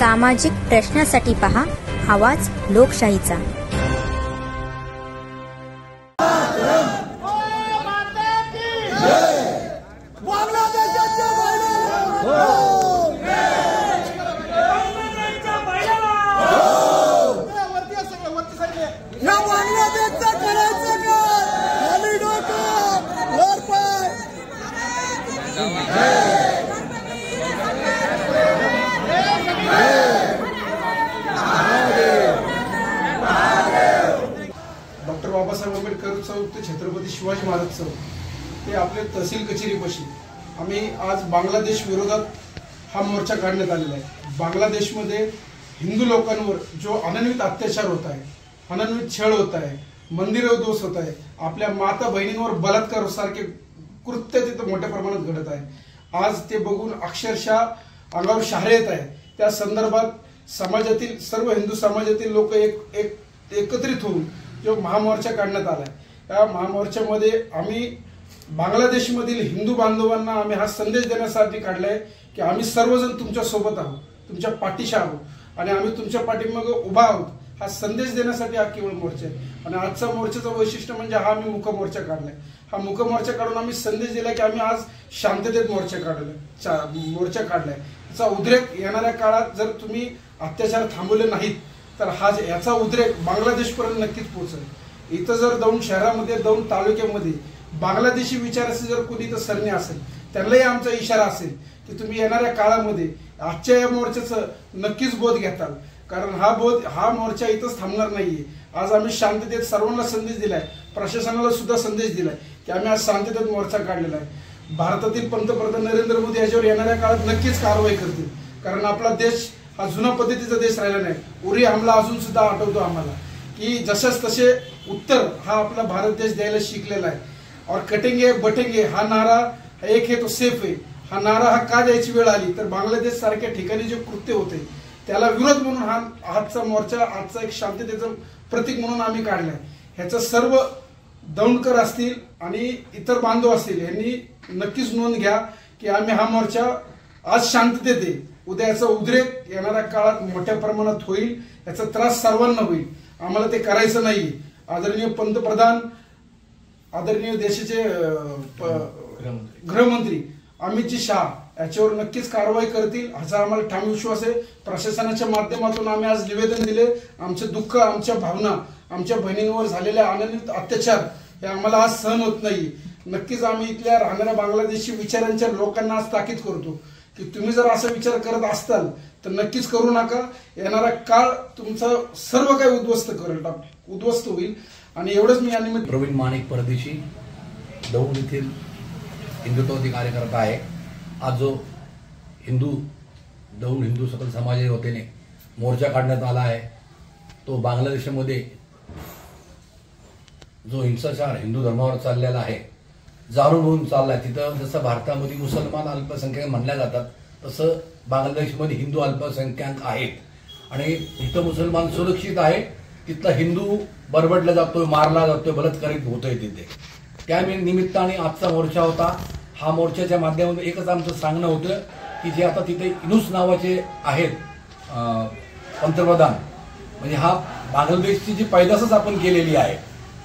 सामाजिक प्रश्नासाठी पहा आवाज लोकशाहीचा। डॉक्टर बाबासाहेब आंबेडकर चौक ते छत्रपती शिवाजी महाराज चौक ते आपले तहसील कचेरीपाशी आम्ही आज बांगलादेश विरोधात हा मोर्चा काढण्यात आलेला आहे। बांगलादेशमध्ये हिंदू लोकांवर जो अनन्वित अत्याचार होत आहे, अनन्वित छळ होत आहे, मंदिर उद्ध्वस्त होत आहे, आपल्या माता बहिणींवर बलात्कार सारखे कृत्य तिथे मोठ्या प्रमाणात घडत आहे। आज ते बघून अक्षरशः अंगावर शहारे येत आहे। त्या संदर्भात समाजातील सर्व हिंदू समाजातील लोक एकत्रित होऊन जो महामोर्चा काढण्यात आलाय, त्या महामोर्चामध्ये आम्ही बांगलादेशमधील हिंदू बांधवांना आम्ही हा संदेश देण्यासाठी काढलाय की आम्ही सर्वजण तुमच्या सोबत आहोत, तुमच्या पाठीशी आहोत आणि आम्ही तुमच्या पाठीमागे उभा आहोत। हा संदेश देण्यासाठी हा केवळ मोर्चा आहे। आणि आजचा मोर्चाचं वैशिष्ट्य म्हणजे हा आम्ही मुख मोर्चा काढलाय। हा मुख मोर्चा काढून आम्ही संदेश दिलाय की आम्ही आज शांततेत मोर्चा काढलाय। याचा उद्रेक येणाऱ्या काळात जर तुम्ही अत्याचार थांबवले नाहीत तर याचा उद्रेक बांगलादेशपर्यंत नक्कीच पोहोचेल। इथं जर दौंड शहरामध्ये, दौंड तालुक्यामध्ये बांगलादेशी विचाराचे जर कोणी इथं सरणे असेल, त्यांनाही आमचा इशारा असेल की तुम्ही येणाऱ्या काळामध्ये आजच्या या मोर्चाचं नक्कीच बोध घेताल, कारण हा मोर्चा इथंच थांबणार नाहीये। आज आम्ही शांततेत सर्वांना संदेश दिलाय, प्रशासनाला सुद्धा संदेश दिलाय की आम्ही आज शांततेत मोर्चा काढलेला आहे। भारतातील पंतप्रधान नरेंद्र मोदी याच्यावर येणाऱ्या काळात नक्कीच कारवाई करतील, कारण आपला देश हा जुना पद्धतीचा देश राहिला नाही। उरी हमला अजून सुद्धा आठवतो आम्हाला की जशाच तसे उत्तर हा आपला भारत देश द्यायला शिकलेला आहे। और कटेंगे बटेंगे हा नारा एक है तो सेफ है, हा नारा हा का द्यायची वेळ आली तर बांगलादेश सारख्या ठिकाणी जे कृत्य होते त्याला विरोध म्हणून हा आजचा मोर्चा, आजचा एक शांततेचं प्रतीक म्हणून आम्ही काढलाय। ह्याचं सर्व दौंडकर असतील आणि इतर बांधव असतील यांनी नक्कीच नोंद घ्या की आम्ही हा मोर्चा आज शांततेत आहे। उद्याचा उद्रेक येणाऱ्या काळात मोठ्या प्रमाणात होईल, याचा त्रास सर्वांना होईल। आम्हाला ते करायचं नाही। आदरणीय पंतप्रधान, आदरणीय देशाचे गृहमंत्री अमित शहा याच्यावर नक्कीच कारवाई करतील असा आम्हाला ठाम विश्वास आहे। प्रशासनाच्या माध्यमातून आम्ही आज निवेदन दिले। आमचे दुःख, आमच्या भावना, आमच्या बहिणींवर झालेल्या अनन्वित अत्याचार हे आम्हाला आज सहन होत नाही। नक्कीच आम्ही इथल्या राहणाऱ्या बांगलादेशी विचारांच्या लोकांना आज ताकीद करतो की तुम्ही जर असा विचार करत असताल तर नक्कीच करू नका। येणारा काळ तुमचं सर्व काही उद्ध्वस्त होईल। आणि एवढंच मी यानिमित्त प्रवीण माणिक परदेशी दौंड येथील हिंदुत्ववादी कार्यकर्ता आहे। आज जो दौंड हिंदू सकल समाजाच्या वतीने मोर्चा काढण्यात आला आहे तो बांगलादेशमध्ये जो हिंसाचार हिंदू धर्मावर चाललेला आहे, जाणून होऊन चाललाय। तिथं जसं भारतामध्ये मुसलमान अल्पसंख्याक म्हणल्या जातात तसं बांगलादेशमध्ये हिंदू अल्पसंख्याक आहेत आणि इथं मुसलमान सुरक्षित आहे, तिथला हिंदू बरबडला जातोय, मारला जातोय, बलात्कारित होतोय तिथे। त्या निमित्ताने आजचा मोर्चा होता। हा मोर्चाच्या माध्यमातून एकच आमचं सांगणं होतं की जे आता तिथे इनूस नावाचे आहेत पंतप्रधान, म्हणजे हा बांगलादेशची जी पैदासच आपण केलेली आहे,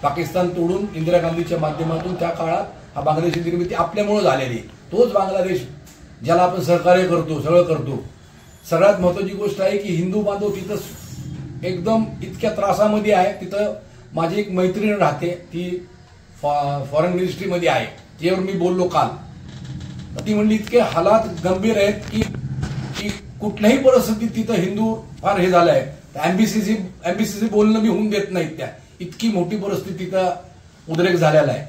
पाकिस्तान तोडून इंदिरा गांधीच्या माध्यमातून त्या काळात हा बांगलादेशची निर्मिती आपल्यामुळे झालेली, तोच बांगलादेश ज्याला आपण सहकार्य करतो, सगळं करतो। सगळ्यात महत्वाची गोष्ट आहे की हिंदू बांधव तिथं एकदम इतक्या त्रासामध्ये आहे। तिथं माझी एक मैत्रीण राहते, ती फॉरेन मिनिस्ट्रीमध्ये आहे, त्यावर मी बोललो काल। ती म्हणली इतके हालात गंभीर आहेत की कुठल्याही परिस्थितीत तिथं हिंदू फार हे झालंय, एमबीसीसी बोलणं बी होऊन देत नाहीत। त्या इतकी मोठी परिस्थिती तिथं उद्रेक झालेला आहे।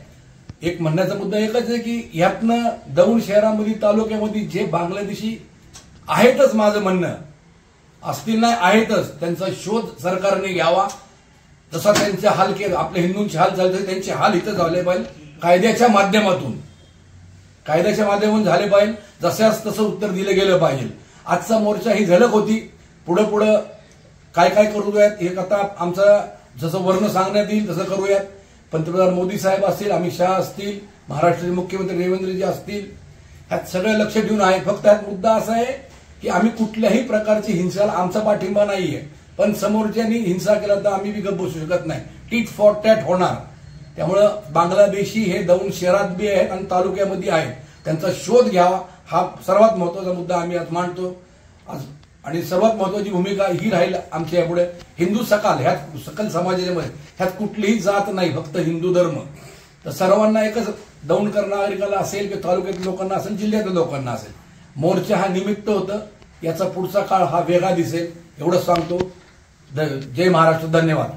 एक म्हणण्याचा मुद्दा एकच आहे की यातनं दौंड शहरामध्ये, तालुक्यामध्ये जे बांगलादेशी आहेतच, माझं म्हणणं असतील नाही आहेतच, त्यांचा शोध सरकारने घ्यावा। जसा त्यांचे हाल केले, आपल्या हिंदूंचे हाल झाले त्यांचे हाल इथं झाले पाहिजे, कायद्याच्या माध्यमातून झाले पाहिजे, जशास तसं उत्तर दिलं गेलं पाहिजे। आजचा मोर्चा ही झलक होती। पुढं काय करूयात हे आता आमचं जसं वर्ण सांगण्यात येईल तसं करूयात। पंतप्रधान मोदी साहेब असतील, अमित शहा असतील, महाराष्ट्राचे मुख्यमंत्री देवेंद्रजी असतील, ह्यात सगळं लक्ष देऊन आहे। फक्त ह्यात मुद्दा असा आहे की आम्ही कुठल्याही प्रकारची हिंसाला आमचा पाठिंबा नाहीये, पण समोरच्यांनी हिंसा केला तर आम्ही बी गप्प बसू शकत नाही. टीट फॉर टॅट होणार. त्यामुळं बांगलादेशी हे दौंड शहरात बी आहेत आणि तालुक्यामध्ये आहेत, त्यांचा शोध घ्यावा हा सर्वात महत्वाचा मुद्दा आम्ही आज मांडतो. आणि सर्वात महत्वाची भूमिका ही राहील आमच्या यापुढे. हिंदू ह्यात सकल समाजाच्या मध्ये ह्यात कुठलीही जात नाही, फक्त हिंदू धर्म. तर सर्वांना एकच दौंडकर नागरिकाला असेल की तालुक्यातील लोकांना असेल, जिल्ह्यातील लोकांना असेल, मोर्चा हा निमित्त होतं. याचा पुढचा काळ हा वेगळा दिसेल एवढंच सांगतो. जय महाराष्ट्र. धन्यवाद.